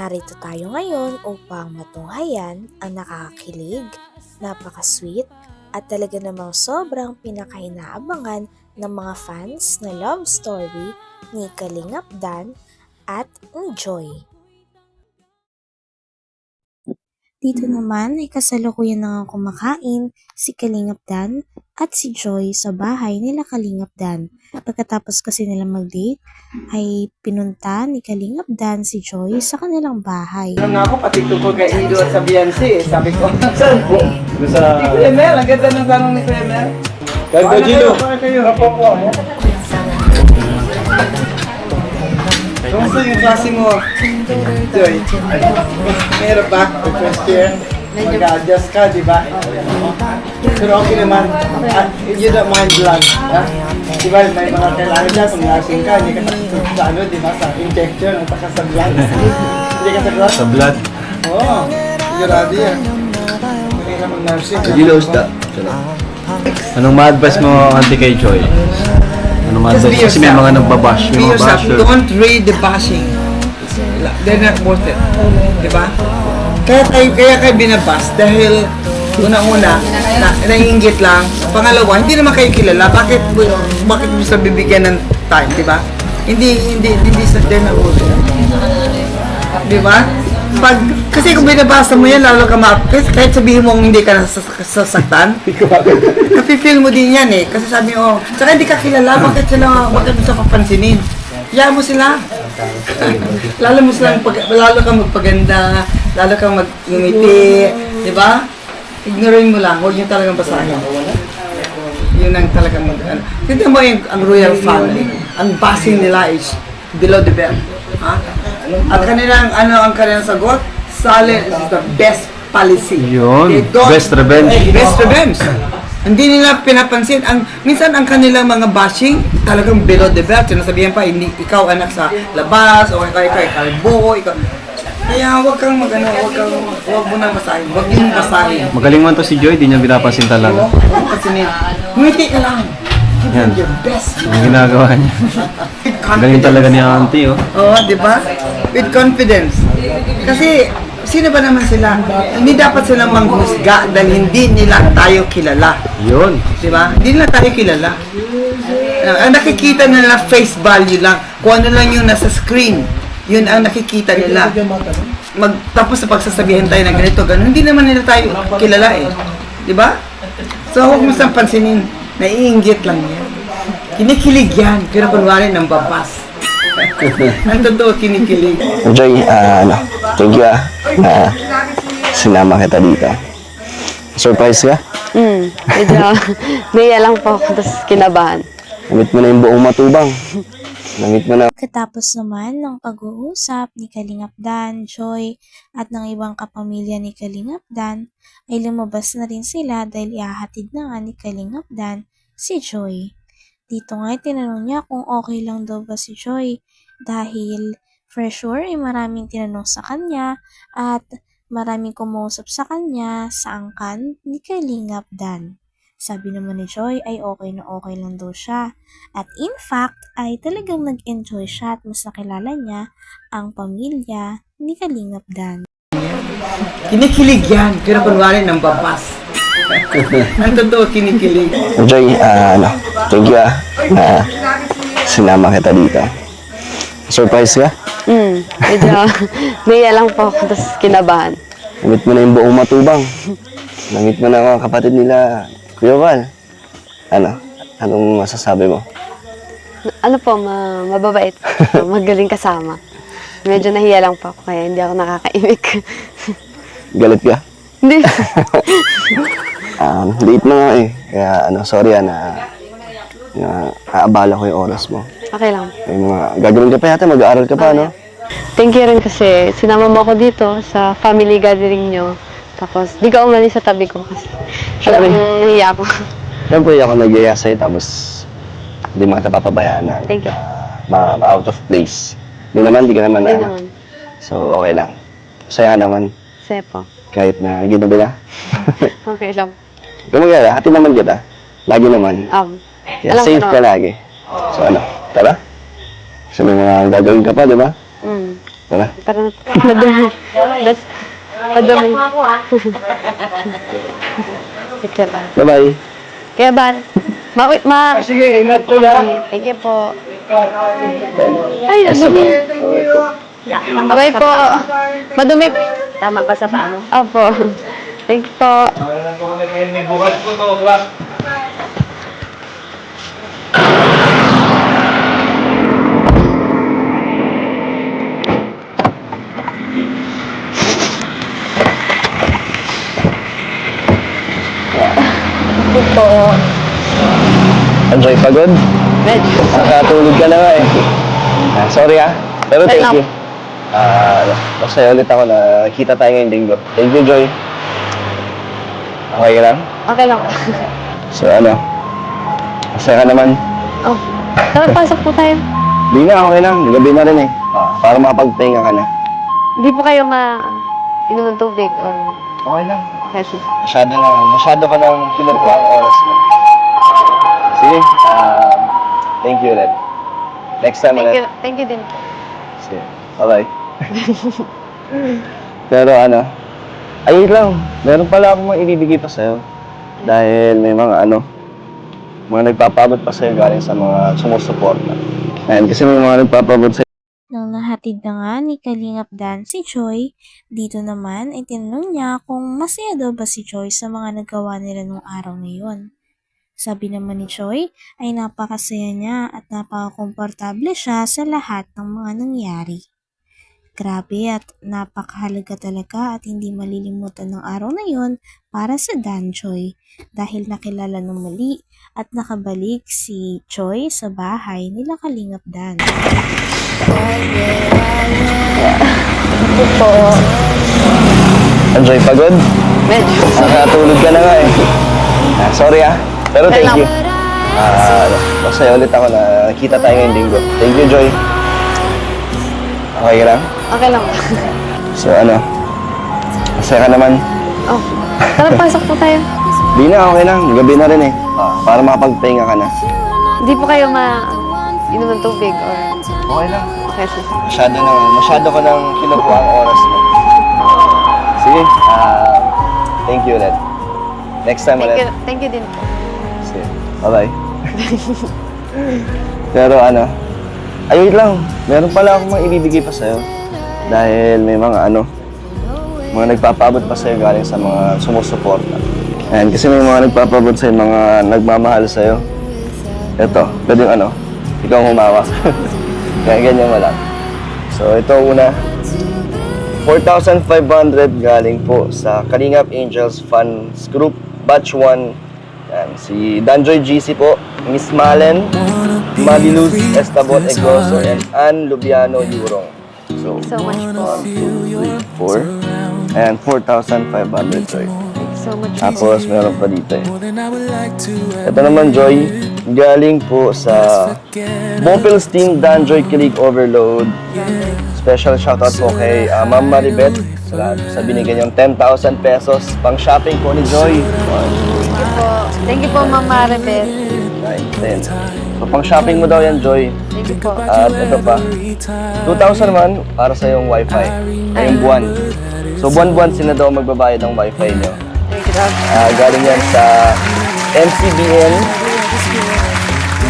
Narito tayo ngayon upang matunghayan ang nakakakilig, napaka-sweet at talaga namang sobrang pinakainaabangan ng mga fans na love story ni Kalingap Dan at ni Joy. Dito naman ay kasalukuyan na nga kumakain si Kalingap Dan at si Joy sa bahay nila Kalingap Dan. Pagkatapos kasi nila mag-date ay pinunta ni Kalingap Dan si Joy sa kanilang bahay. Ano nga ako, pati ko kay Ido at sa Beyonce, sabi ko, saan po? Sa... Ni Kuya Mel, ang ganda ng tanong ni Kuya Mel. Ganda, Gino. Kumusta yung klase mo, Joy? Meron ba? First year? Mag-adjust ka, di ba? Pero okay naman. You don't mind blood, ha? Di ba, may mga kailangan dyan, kung nursing ka, hindi ka sa ano, di ba, sa injection, at saka sa blood. Hindi ka sa blood? Sa blood. Oo, sigurado yan. Mahirap mag-nursing. Gino, usda. Anong ma-advise mo, Auntie, kay Joy? Anong ma-advise? Kasi may mga nagbabash. Be May mga yourself. basher. Don't read the bashing. They're not worth it. Diba? Kaya kayo binabas dahil una-una, naiinggit lang. Pangalawa, hindi naman kayo kilala. Bakit mo sa bibigyan ng time, diba? Hindi sa they're not worth it. Diba? Kasi kung binabasa mo yan, lalo ka kahit sabihin mo hindi ka nasasaktan, napifeel mo din yan eh. Kasi sabi mo, saka hindi ka kilala, bakit mo sa papansinin? Hayaan mo sila. Lalo kang magpaganda, lalo kang mag-ngumiti, di ba? Ignorin mo lang, huwag niyo talagang basahin. Yun ang talagang ano. Tignan mo ang royal family. Ang basing nila is below the belt. Ha? At ang kanilang sagot, silence is the best policy. Yun, best revenge. Best revenge. Hindi nila pinapansin. Minsan ang kanilang mga bashing, talagang below the belt. Sinasabihan pa, hindi ikaw anak sa labas, o ikaw kalbo, ikaw. Kaya huwag mo nang basahin. Huwag niyong basahin. Magaling man to si Joy, di niya pinapansin talaga. Ngumiti ka lang. Yan. Your best. Ang ginagawa niya. Galing talaga ni Auntie, oh. Oo, di ba? With confidence. Kasi, sino ba naman sila? Hindi dapat silang manghusga dahil hindi nila tayo kilala. Yun. Di ba? Hindi nila tayo kilala. Ang nakikita nila face value lang. Kung ano lang yung nasa screen, yun ang nakikita nila. Tapos sa pagsasabihin tayo na ganito, gano'n, hindi naman nila tayo kilala eh. Di ba? So, huwag mo siyang pansinin. Naiinggit lang yan. Kinikilig yan. Pero kunwari nang babas. Ang totoo, kinikilig. Joy, thank you sinama kita dito. Surprise ka? Medyo naiya lang po ako, tapos kinabahan. Namit mo na yung buong matubang. Namit mo na. Pagkatapos naman ng pag-uusap ni Kalingap Dan, Joy at ng ibang kapamilya ni Kalingap Dan, ay lumabas na rin sila dahil ihahatid na nga ni Kalingap Dan si Joy. Dito nga tinanong niya kung okay lang daw ba si Joy dahil for sure ay maraming tinanong sa kanya at maraming kumusap sa kanya sa angkan ni Kalingap Dan. Sabi naman ni Joy ay okay na okay lang daw siya. At in fact ay talagang nag-enjoy siya at mas nakilala niya ang pamilya ni Kalingap Dan. Kinikilig yan. Pero kunwari nang babas. Ang totoo, kinikilig. Joy, thank you sinama kita dito. Surprise ka? Medyo naiya lang po ako, tapos kinabahan. Namit mo na yung buong matubang. Namit mo na mga kapatid nila. Kuya Val, anong masasabi mo? Ano po, mababait. Magaling kasama. Medyo nahiya lang po ako, kaya hindi ako nakakaimik. Galit ka? Hindi. Late na nga eh. Kaya sorry aabala ko yung oras mo. Okay lang. May mga gagawin ka pa yata, mag-aaral ka pa, no? Thank you rin kasi sinama mo ako dito sa family gathering nyo. Tapos, di ka umalis sa tabi ko kasi alam mo, nahiya ako. Siyempre ako nag-iaya sa'yo, tapos hindi mo kita papabayaan na Thank you. out of place. Di ka naman Hindi naman. So, okay lang. Saya naman, Sepo. kahit na ginabi na. Okay lang. Kung mag-iaya, hati naman kita. Lagi naman. Kaya Alam ko safe ka na. lagi. So tara? Kasi may mga gagawin ka pa, di ba? Tara. Tara na. Madumi. Das, madumi. Ito lang. Bye-bye. Kaya ba? Sige, ingat ko lang. Thank you po. Ay, madumi. Bye po. Madumi. Tama ba sa paano? Opo. Thank you po. May bukas ko to, class. Enjoy pagod? Medyo. Nakatulog ka na nga eh. Sorry pero thank Wait you. Masaya ulit ako na kita tayo ngayong linggo. Thank you, Joy. Okay ka lang? Okay lang. So masaya ka naman. Oh. Tara, pasok po tayo. Di na, okay lang. Gabi na rin eh. Para makapagpahinga ka na. Hindi po kayo inom ng tubig or Okay lang. kasi. Masyado ka nang kinukuha ang oras mo. Sige, thank you ulit. Next time ulit. Thank you din po. Sige, bye-bye. Pero ayun lang. Meron pala akong mga ibibigay pa sa'yo. Dahil may mga mga nagpapabot pa sa'yo galing sa mga sumusuporta. Ayan, kasi may mga nagpapabot sa'yo. Nang nahatid na nga ni Kalingap Dan si Joy, dito naman ay tinanong niya kung masaya daw ba si Joy sa mga nagawa nila nung araw na yun. Sabi naman ni Joy ay napakasaya niya at napakakomportable siya sa lahat ng mga nangyari. Grabe at napakahalaga talaga at hindi malilimutan ng araw na yun para sa Danjoy dahil nakilala ng muli at nakabalik si Joy sa bahay nila Kalingap Dan. Po. Enjoy pagod? Medyo. Nakatulog ka na nga eh. Sorry pero thank you. Masaya ulit ako na kita tayo ngayong linggo. Thank you, Joy. Okay ka lang? Okay lang. So masaya ka naman. Oh. Tara, pasok po tayo. Di na, okay lang. Gabi na rin eh. Para makapagpahinga ka na. Hindi po kayo inom ng tubig or Okay lang. kasi. Masyado ka nang kinukuha ang oras mo. Sige, thank you ulit. Next time ulit. Thank you din po. Sige, bye-bye. Pero ayun lang. Meron pala akong mga ibibigay pa sa'yo. Dahil may mga mga nagpapabot pa sa'yo galing sa mga sumusuporta. Ayan, kasi may mga nagpapabot sa'yo, mga nagmamahal sa'yo. Ito, pwedeng ikaw humawak. Kaya ganyan mo lang. So ito una, 4,500 galing po sa Kalingap Angels Fans Group Batch 1. Yan, si Danjoy GC po, Miss Malen, Madiluz Estabot Egroso, and Ann Lubiano Yurong. So, So much po. 1, 2, 3, 4. Ayan, 4,500, Joy. So much po. Tapos, meron pa dito eh. Ito naman, Joy, galing po sa Bopels Team Danjoy Kilig Overload. Special shoutout po kay Ma'am Maribet sa binigyan niyong 10,000 pesos pang shopping po ni Joy. Thank you po, Ma'am Maribel. 9, 10. So, pang shopping mo daw yan, Joy. Thank you po. At ito pa, 2,000 naman para sa yung wifi, ngayong buwan. So, buwan-buwan sila daw magbabayad ng wifi nyo. Thank you, Rob. Galing yan sa MCBN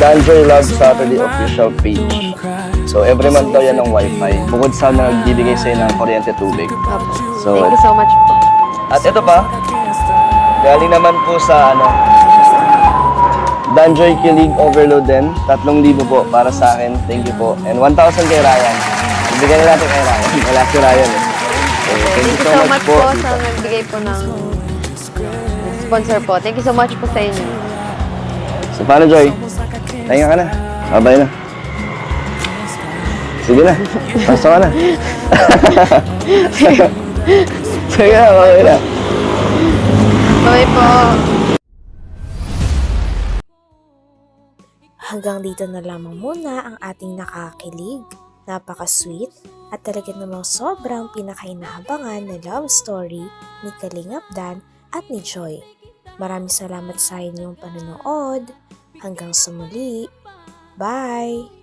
Danjoy Love Saturday official page. So, every month daw yan ng wifi. Bukod sa nagbibigay sa'yo ng kuryente tubig. Opo. So, Thank you so much po. at ito pa, galing naman po sa Danjoy Kilig Overload din. 3,000 po para sa akin. Thank you po. And 1,000 kay Ryan. Ibigay na natin kay Ryan. Wala si Ryan eh. So, Thank you so much po sa nagbigay po ng sponsor po. Thank you so much po sa inyo. So, paano, Joy? Tahinga ka na. Babay na. Sige na. Pasok ka na. Sige na, babay na. Bye po. Hanggang dito na lamang muna ang ating nakakilig, napaka-sweet at talaga namang sobrang pinakainahabangan na love story ni Kalingap Dan at ni Joy. Maraming salamat sa inyong panonood. Hanggang sa muli. Bye!